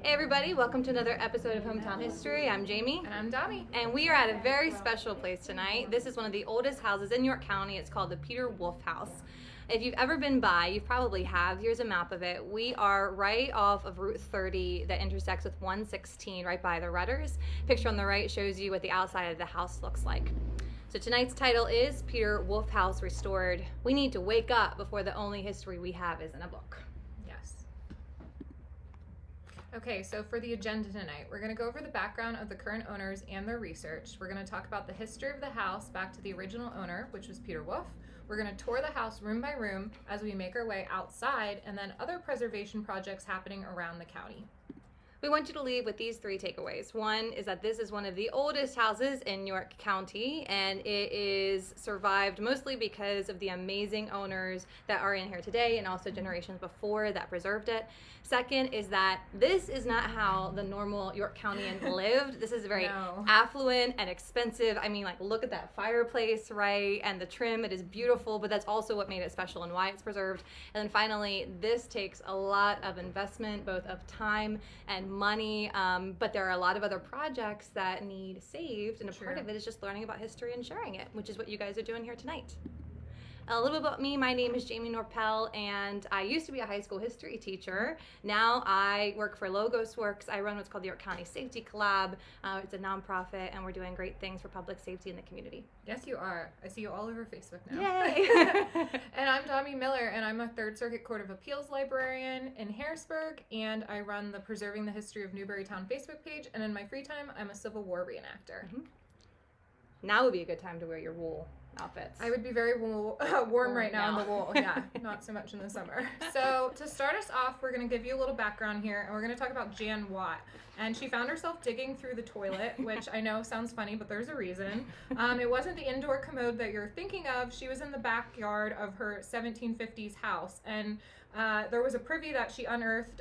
Hey everybody, welcome to another episode of Hometown History. I'm Jamie. And I'm Dami. And we are at a very special place tonight. This is one of the oldest houses in York County. It's called the Peter Wolf House. If you've ever been by, you probably have. Here's a map of it. We are right off of Route 30 that intersects with 116 right by the Rutters. Picture on the right shows you what the outside of the house looks like. So tonight's title is Peter Wolf House Restored. We need to wake up before the only history we have is in a book. Yes. Okay, so for the agenda tonight, we're going to go over the background of the current owners and their research. We're going to talk about the history of the house back to the original owner, which was Peter Wolf. We're going to tour the house room by room as we make our way outside, and then other preservation projects happening around the county. We want you to leave with these three takeaways. One is that this is one of the oldest houses in York County, and it is survived mostly because of the amazing owners that are in here today and also generations before that preserved it. Second is that this is not how the normal York Countyans lived. This is very affluent and expensive. I mean, like, look at that fireplace, right? And the trim, it is beautiful, but that's also what made it special and why it's preserved. And then finally, this takes a lot of investment, both of time and money, but there are a lot of other projects that need saved, and a part of it is just learning about history and sharing it, which is what you guys are doing here tonight. A little bit about me. My name is Jamie Noerpel, and I used to be a high school history teacher. Now I work for Logos Works. I run what's called the York County Safety Collab. It's a nonprofit, and we're doing great things for public safety in the community. Yes, you are. I see you all over Facebook now. Yay! And I'm Dami Miller, and I'm a Third Circuit Court of Appeals librarian in Harrisburg, and I run the Preserving the History of Newberrytown Facebook page, and in my free time, I'm a Civil War reenactor. Mm-hmm. Now would be a good time to wear your wool outfits. I would be very warm right now in the wool. Yeah, not so much in the summer. So to start us off, we're going to give you a little background here, and we're going to talk about Jan Watt. And she found herself digging through the toilet, which I know sounds funny, but there's a reason. It wasn't the indoor commode that you're thinking of. She was in the backyard of her 1750s house, and there was a privy that she unearthed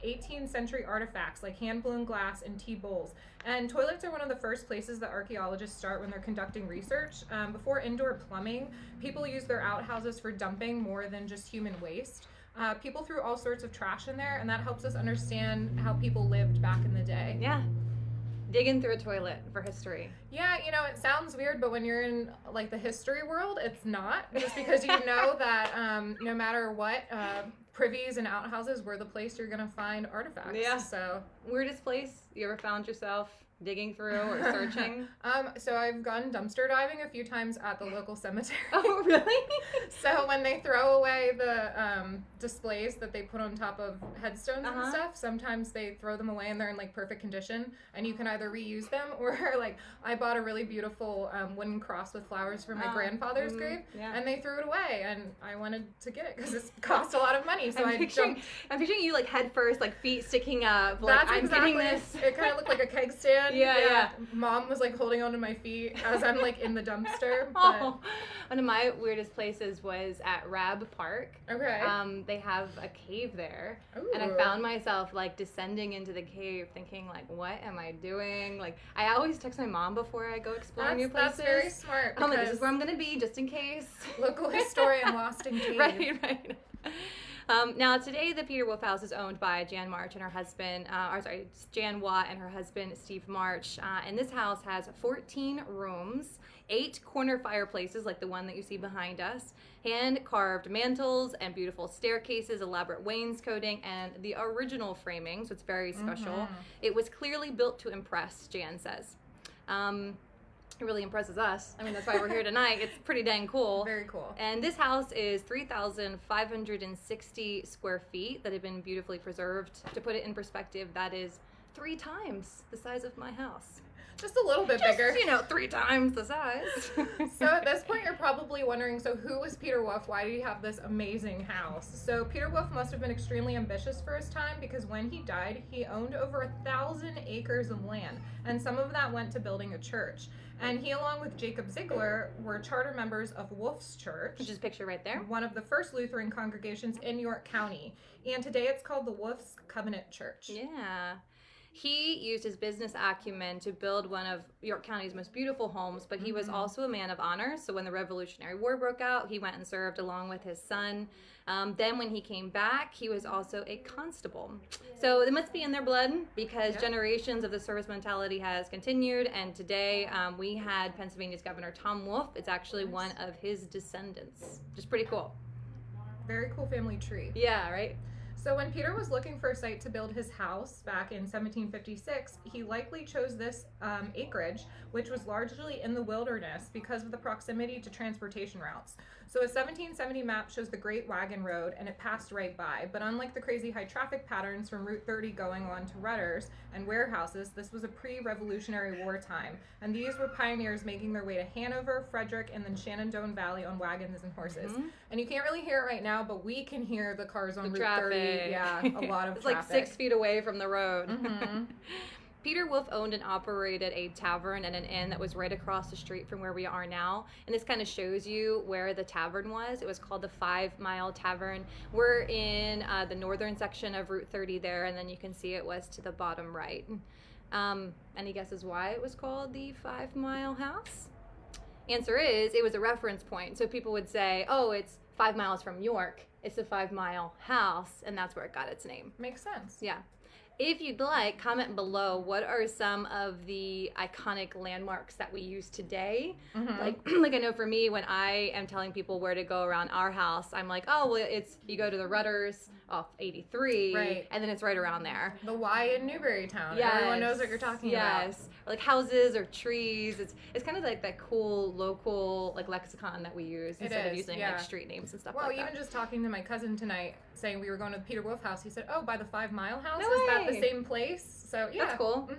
18th century artifacts like hand-blown glass and tea bowls. And toilets are one of the first places that archaeologists start when they're conducting research. Before indoor plumbing, people used their outhouses for dumping more than just human waste. People threw all sorts of trash in there, and that helps us understand how people lived back in the day. Yeah. Digging through a toilet for history. Yeah, you know, it sounds weird, but when you're in, like, the history world, it's not. Just because you know that no matter what, privies and outhouses were the place you're going to find artifacts. Yeah. So, weirdest place you ever found yourself digging through or searching? So I've gone dumpster diving a few times at the local cemetery. Oh, really? So when they throw away the displays that they put on top of headstones and stuff, sometimes they throw them away and they're in, like, perfect condition, and you can either reuse them or, like, I bought a really beautiful wooden cross with flowers for my grandfather's grave, and they threw it away, and I wanted to get it because it cost a lot of money. So I'm picturing you, like, head first, like, feet sticking up, like, That's I'm exactly, getting this. It kind of looked like a keg stand. Yeah. Mom was, like, holding onto my feet as I'm, like, in the dumpster. But... Oh. One of my weirdest places was at Rab Park. Okay. They have a cave there. Ooh. And I found myself, like, descending into the cave thinking, like, what am I doing? Like, I always text my mom before I go explore new places. That's very smart. I'm like, this is where I'm going to be, just in case. Local historian lost in cave. Right. Now, today, the Peter Wolf House is owned by Jan Watt and her husband, Steve March. And this house has 14 rooms, 8 corner fireplaces, like the one that you see behind us, hand-carved mantels and beautiful staircases, elaborate wainscoting, and the original framing, so it's very special. It was clearly built to impress, Jan says. It really impresses us. I mean, that's why we're here tonight. It's pretty dang cool. Very cool. And this house is 3,560 square feet that have been beautifully preserved. To put it in perspective, that is 3 times the size of my house. Just a little bit bigger. 3 times the size. So at this point, you're probably wondering, so who was Peter Wolf? Why did he have this amazing house? So Peter Wolf must have been extremely ambitious for his time, because when he died, he owned over 1,000 acres of land, and some of that went to building a church. And he, along with Jacob Ziegler, were charter members of Wolf's Church, Which is pictured right there. One of the first Lutheran congregations in York County. And today it's called the Wolf's Covenant Church. Yeah. He used his business acumen to build one of York County's most beautiful homes, but he was also a man of honor. So when the Revolutionary War broke out, he went and served along with his son. Then when he came back, he was also a constable. So it must be in their blood because generations of the service mentality has continued. And today we had Pennsylvania's Governor Tom Wolfe. It's actually one of his descendants. Just pretty cool. Very cool family tree. Yeah, right? So when Peter was looking for a site to build his house back in 1756, he likely chose this acreage, which was largely in the wilderness because of the proximity to transportation routes. So a 1770 map shows the Great Wagon Road, and it passed right by. But unlike the crazy high traffic patterns from Route 30 going on to Rutters and warehouses, this was a pre-Revolutionary War time. And these were pioneers making their way to Hanover, Frederick, and then Shenandoah Valley on wagons and horses. And you can't really hear it right now, but we can hear the cars on Route 30. Yeah, a lot of it's traffic. Like 6 feet away from the road. Peter Wolfe owned and operated a tavern and an inn that was right across the street from where we are now. And this kind of shows you where the tavern was. It was called the 5 Mile Tavern. We're in the northern section of Route 30 there, and then you can see it was to the bottom right. Any guesses why it was called the 5 Mile House? Answer is, it was a reference point. So people would say, oh, it's 5 miles from York. It's the 5 Mile House, and that's where it got its name. Makes sense. Yeah. If you'd like, comment below what are some of the iconic landmarks that we use today. Like I know for me, when I am telling people where to go around our house, I'm like, oh, well, it's you go to the Rutters off 83, right, and then it's right around there. The Y in Newberrytown. Yes. Everyone knows what you're talking about. Yes. Or like houses or trees. It's kind of like that cool local like lexicon that we use instead of using like street names and stuff like that. Well, even just talking to my cousin tonight, saying we were going to the Peter Wolfe house, he said, oh, by the 5 Mile House? No Is way. that the same place? So, yeah. That's cool.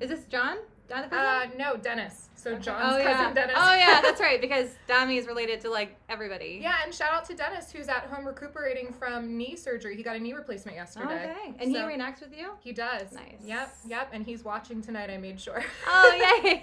Is this John? Jonathan? No, Dennis. So John's cousin Dennis. Oh yeah, that's right, because Dami is related to like everybody. Yeah, and shout out to Dennis, who's at home recuperating from knee surgery. He got a knee replacement yesterday. Okay, and he reenacts with you? He does. Nice. Yep, and he's watching tonight, I made sure. Oh, yay.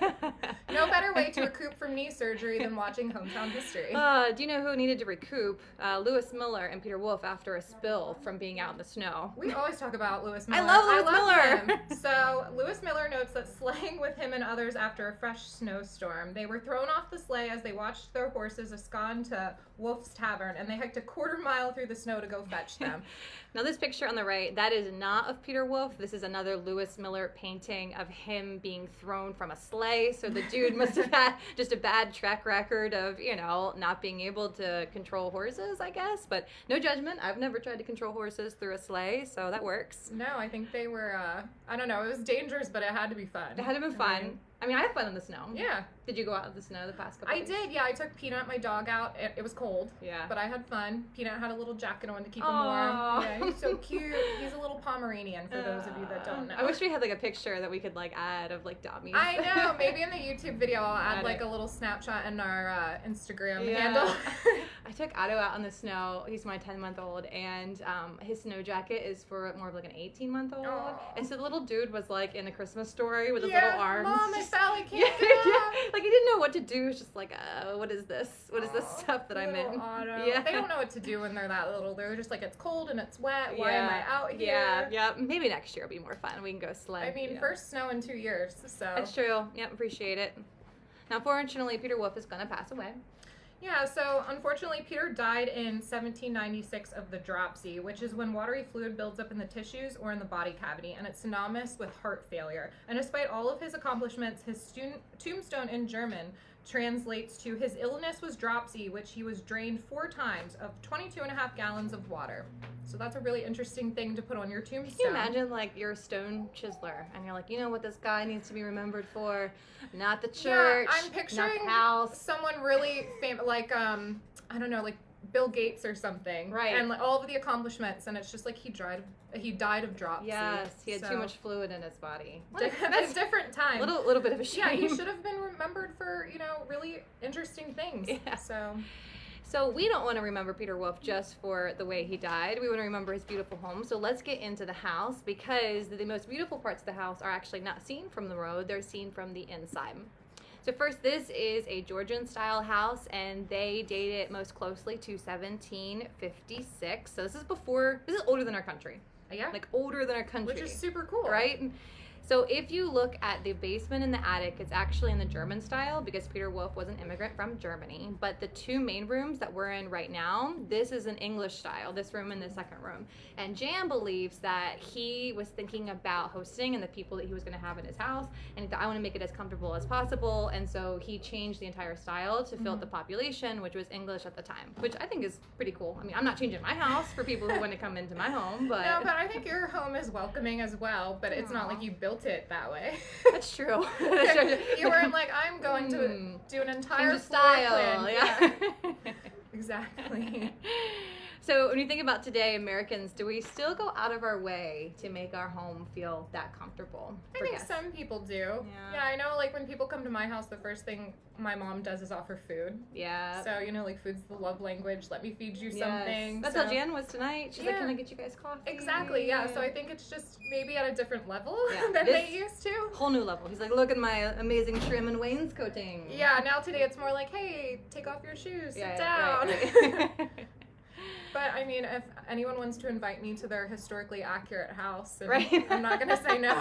No better way to recoup from knee surgery than watching Hometown History. Do you know who needed to recoup? Lewis Miller and Peter Wolfe after a spill from being out in the snow. We always talk about Lewis Miller. I love Lewis Miller. Him. So Lewis Miller notes that sleighing with him and others after a fresh snowstorm. They were thrown off the sleigh as they watched their horses escond to Wolfe's Tavern, and they hiked a quarter-mile through the snow to go fetch them. Now this picture on the right, that is not of Peter Wolfe. This is another Lewis Miller painting of him being thrown from a sleigh. So the dude must have had just a bad track record of, you know, not being able to control horses, I guess. But no judgment. I've never tried to control horses through a sleigh, so that works. No, I think they were, I don't know, it was dangerous, but it had to be fun. It had to be fun. I mean, I have fun in the snow. Yeah. Did you go out in the snow the past couple days? I did, yeah. I took Peanut, my dog, out. It was cold. Yeah. But I had fun. Peanut had a little jacket on to keep him warm. Yeah, he's so cute. He's a little Pomeranian, for those of you that don't know. I wish we had like a picture that we could like add of like Dami. I know. Maybe in the YouTube video I'll add like a little snapshot in our Instagram handle. I took Otto out in the snow. He's my 10-month-old, and his snow jacket is for more of like an 18-month-old. And so the little dude was like in A Christmas Story with his little arms. Mom, just, Sally can't get up. Like he didn't know what to do. He was just like, what is this? What is this stuff that I'm in? Otto. Yeah. They don't know what to do when they're that little. They're just like, it's cold and it's wet. Why am I out here? Yeah. Maybe next year will be more fun. We can go sled. I mean, first snow in 2 years, so. That's true. Yep, appreciate it. Now, fortunately, Peter Wolfe is going to pass away. Yeah, so unfortunately, Peter died in 1796 of the dropsy, which is when watery fluid builds up in the tissues or in the body cavity, and it's synonymous with heart failure. And despite all of his accomplishments, his tombstone in German translates to his illness was dropsy, which he was drained 4 times of 22.5 gallons of water. So that's a really interesting thing to put on your tombstone. Can you imagine, like, you're a stone chiseler, and you're like, you know what this guy needs to be remembered for? Not the church, I'm picturing not the house. Someone really famous, like, I don't know, like Bill Gates or something. Right. And like, all of the accomplishments, and it's just like he died of dropsy. Yes, he had too much fluid in his body. That's a different time. Little bit of a shame. Yeah, he should have been remembered for, really interesting things. Yeah. So we don't want to remember Peter Wolfe just for the way he died. We want to remember his beautiful home. So let's get into the house, because the most beautiful parts of the house are actually not seen from the road. They're seen from the inside. So first, this is a Georgian-style house, and they date it most closely to 1756. So this is older than our country. yeah. Like older than our country. Which is super cool. Right? So if you look at the basement and the attic, it's actually in the German style because Peter Wolf was an immigrant from Germany. But the two main rooms that we're in right now, this is an English style, this room and the second room. And Jan believes that he was thinking about hosting and the people that he was going to have in his house. And he thought, I want to make it as comfortable as possible. And so he changed the entire style to fit the population, which was English at the time, which I think is pretty cool. I mean, I'm not changing my house for people who want to come into my home, but... No, but I think your home is welcoming as well, but it's not like you built it that way. That's true. You weren't like, I'm going to do an entire style. Plan. Yeah. Exactly. So when you think about today, Americans, do we still go out of our way to make our home feel that comfortable? I think some people do. Yeah, I know, like, when people come to my house, the first thing my mom does is offer food. Yeah. So, you know, like, food's the love language. Let me feed you something. That's how Jan was tonight. She's like, can I get you guys coffee? Exactly, yeah. So I think it's just maybe at a different level than they used to. Whole new level. He's like, look at my amazing trim and wainscoting. Yeah, now today it's more like, hey, take off your shoes, sit down. Right. But, I mean, if anyone wants to invite me to their historically accurate house, I'm not going to say no.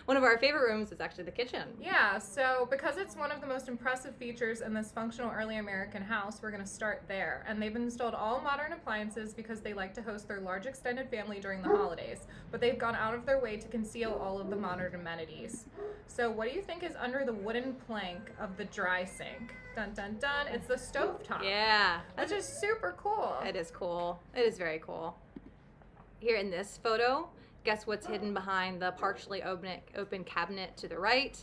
One of our favorite rooms is actually the kitchen. Yeah, so because it's one of the most impressive features in this functional early American house, we're going to start there. And they've installed all modern appliances because they like to host their large extended family during the holidays. But they've gone out of their way to conceal all of the modern amenities. So what do you think is under the wooden plank of the dry sink? Dun, dun, dun. It's the stovetop. Yeah. Which is super cool. It is cool. It is very cool. Here in this photo, guess what's hidden behind the partially open cabinet to the right?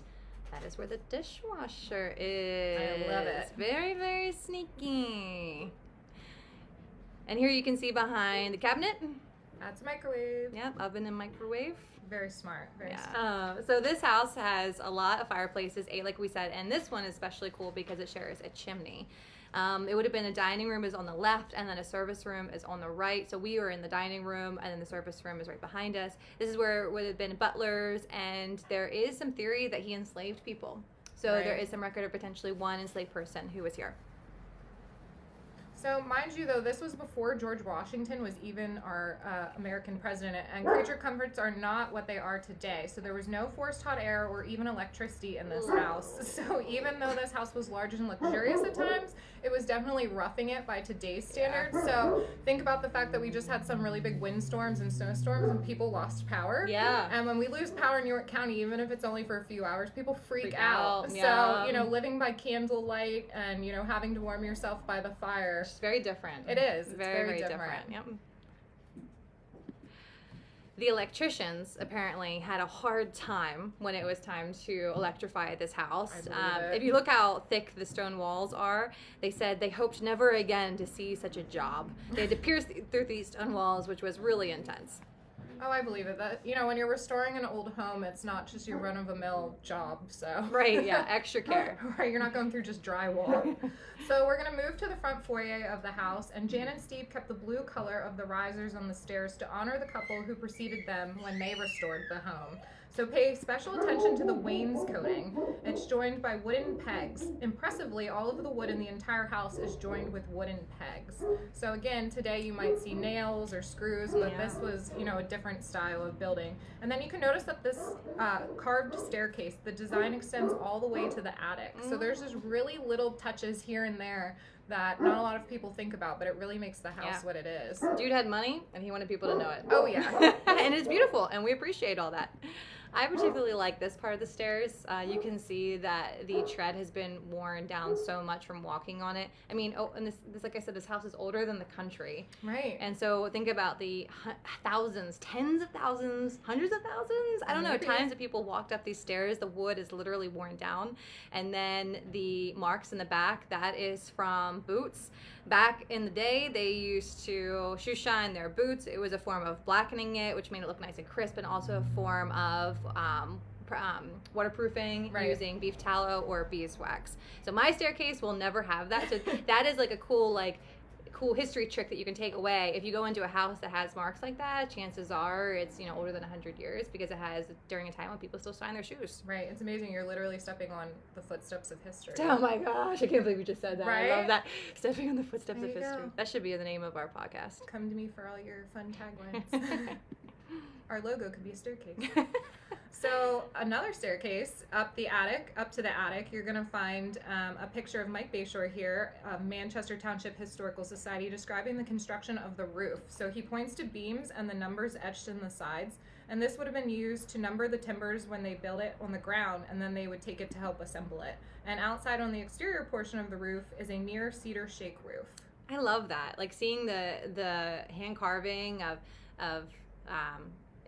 That is where the dishwasher is. I love it. Very, very sneaky. And here you can see behind the cabinet. That's a microwave. Yep, oven and microwave. Very smart. Very smart. So this house has a lot of fireplaces, 8 like we said, and this one is especially cool because it shares a chimney. It would have been a dining room is on the left, and then a service room is on the right. So we were in the dining room, and then the service room is right behind us. This is where it would have been butlers, and there is some theory that he enslaved people. So there is some record of potentially one enslaved person who was here. So, mind you, though, this was before George Washington was even our American president, and creature comforts are not what they are today. So there was no forced hot air or even electricity in this house. So even though this house was large and luxurious at times, it was definitely roughing it by today's standards. So think about the fact that we just had some really big windstorms and snowstorms and people lost power. Yeah. And when we lose power in York County, even if it's only for a few hours, people freak out. Yeah. So, you know, living by candlelight and, you know, having to warm yourself by the fire. It's very different. It is. It's very different. Yep. The electricians apparently had a hard time when it was time to electrify this house. If you look how thick the stone walls are, they said they hoped never again to see such a job. They had to pierce through these stone walls, which was really intense. Oh, I believe it. That, you know, when you're restoring an old home, it's not just your run-of-the-mill job, so... Right, yeah, extra care. Right, you're not going through just drywall. So we're going to move to the front foyer of the house, and Jan and Steve kept the blue color of the risers on the stairs to honor the couple who preceded them when they restored the home. So pay special attention to the wainscoting. It's joined by wooden pegs. Impressively, all of the wood in the entire house is joined with wooden pegs. So again, today you might see nails or screws, but this was, you know, a different style of building. And then you can notice that this carved staircase, the design extends all the way to the attic. So there's just really little touches here and there that not a lot of people think about, but it really makes the house what it is. Dude had money, and he wanted people to know it. Oh, yeah. And it's beautiful, and we appreciate all that. I particularly like this part of the stairs. You can see that the tread has been worn down so much from walking on it. I mean, and this, like I said, this house is older than the country. Right. And so think about the thousands, tens of thousands, hundreds of thousands, I don't know, times that people walked up these stairs. The wood is literally worn down. And then the marks in the back, that is from boots. Back in the day, they used to shoe shine their boots. It was a form of blackening it, which made it look nice and crisp, and also a form of waterproofing using beef tallow or beeswax. So my staircase will never have that. So that is like a cool history trick that you can take away. If you go into a house that has marks like that, chances are it's, you know, older than 100 years because it has during a time when people still shine their shoes. Right. It's amazing. You're literally stepping on the footsteps of history. Oh my gosh, I can't believe you just said that. Right? I love that. Stepping on the footsteps of history. Go. That should be the name of our podcast. Come to me for all your fun taglines. Our logo could be a staircase. So another staircase up to the attic, you're going to find a picture of Mike Bayshore here, of Manchester Township Historical Society, describing the construction of the roof. So he points to beams and the numbers etched in the sides, and this would have been used to number the timbers when they built it on the ground, and then they would take it to help assemble it. And outside on the exterior portion of the roof is a near cedar shake roof. I love that. Like seeing the hand carving of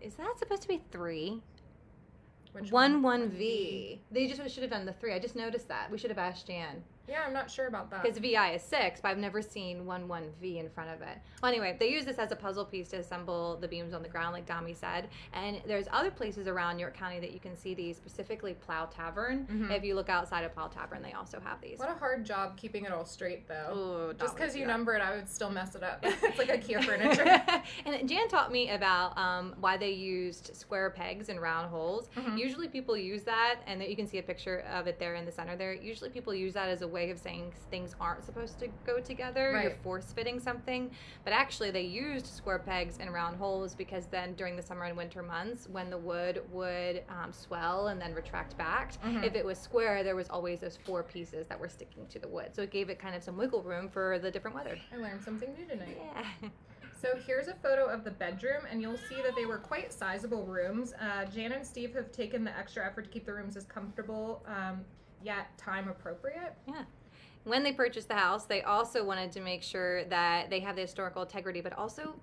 is that supposed to be 3? Which 1V. They just should have done the 3. I just noticed that. We should have asked Jan. Yeah, I'm not sure about that. Because VI is 6, but I've never seen 1V in front of it. Well, anyway, they use this as a puzzle piece to assemble the beams on the ground, like Dami said. And there's other places around York County that you can see these, specifically Plow Tavern. Mm-hmm. If you look outside of Plow Tavern, they also have these. What a hard job keeping it all straight, though. Ooh, just because you number it, I would still mess it up. It's like IKEA furniture. And Jan taught me about why they used square pegs and round holes. Mm-hmm. Usually people use that, and you can see a picture of it there in the center there. Usually people use that as a way of saying things aren't supposed to go together. Right. You're force fitting something. But actually they used square pegs and round holes because then during the summer and winter months, when the wood would swell and then retract back, mm-hmm. if it was square, there was always those 4 pieces that were sticking to the wood. So it gave it kind of some wiggle room for the different weather. I learned something new tonight. Yeah. So here's a photo of the bedroom, and you'll see that they were quite sizable rooms. Jan and Steve have taken the extra effort to keep the rooms as comfortable, yet time appropriate. Yeah. When they purchased the house, they also wanted to make sure that they have the historical integrity, but also,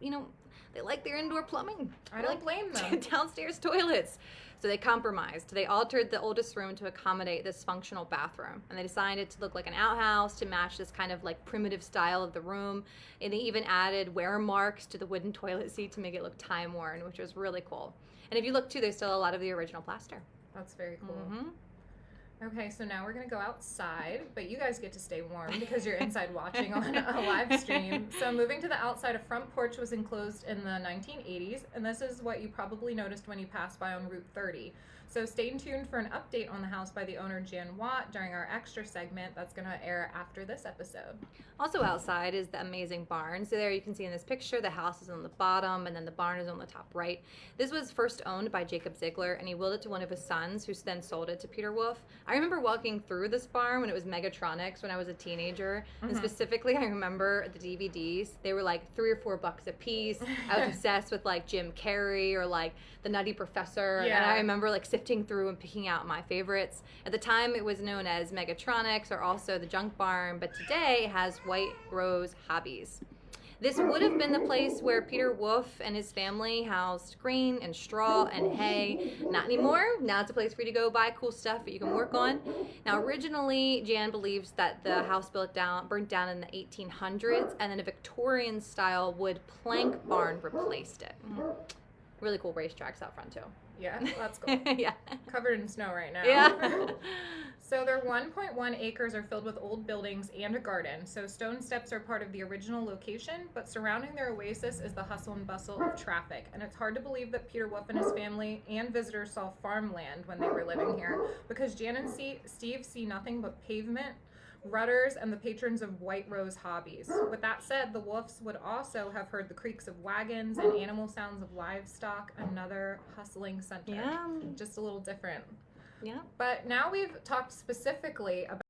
they like their indoor plumbing. I don't blame them. Downstairs toilets. So they compromised. They altered the oldest room to accommodate this functional bathroom. And they designed it to look like an outhouse to match this kind of like primitive style of the room. And they even added wear marks to the wooden toilet seat to make it look time worn, which was really cool. And if you look too, there's still a lot of the original plaster. That's very cool. Mm-hmm. Okay, so now we're going to go outside, but you guys get to stay warm because you're inside watching on a live stream. So moving to the outside, a front porch was enclosed in the 1980s, and this is what you probably noticed when you passed by on Route 30. So stay tuned for an update on the house by the owner, Jan Watt, during our extra segment that's going to air after this episode. Also outside is the amazing barn. So there you can see in this picture, the house is on the bottom and then the barn is on the top right. This was first owned by Jacob Ziegler, and he willed it to one of his sons, who then sold it to Peter Wolf. I remember walking through this barn when it was Megatronics when I was a teenager. Mm-hmm. And specifically, I remember the DVDs. They were like $3 or $4 a piece. I was obsessed with like Jim Carrey or like The Nutty Professor. Yeah. And I remember like sifting through and picking out my favorites. At the time, it was known as Megatronics or also the Junk Barn, but today it has White Rose Hobbies. This would have been the place where Peter Wolf and his family housed grain and straw and hay. Not anymore. Now it's a place for you to go buy cool stuff that you can work on. Now, originally, Jan believes that the house burnt down in the 1800s, and then a Victorian-style wood plank barn replaced it. Really cool racetracks out front, too. Yeah, that's cool. Yeah. Covered in snow right now. Yeah. So their 1.1 acres are filled with old buildings and a garden. So stone steps are part of the original location, but surrounding their oasis is the hustle and bustle of traffic. And it's hard to believe that Peter Wolf and his family and visitors saw farmland when they were living here, because Jan and Steve see nothing but pavement, Rutters, and the patrons of White Rose Hobbies. With that said, the Wolfs would also have heard the creaks of wagons and animal sounds of livestock, another hustling center. Yeah. Just a little different. Yeah. But now we've talked specifically about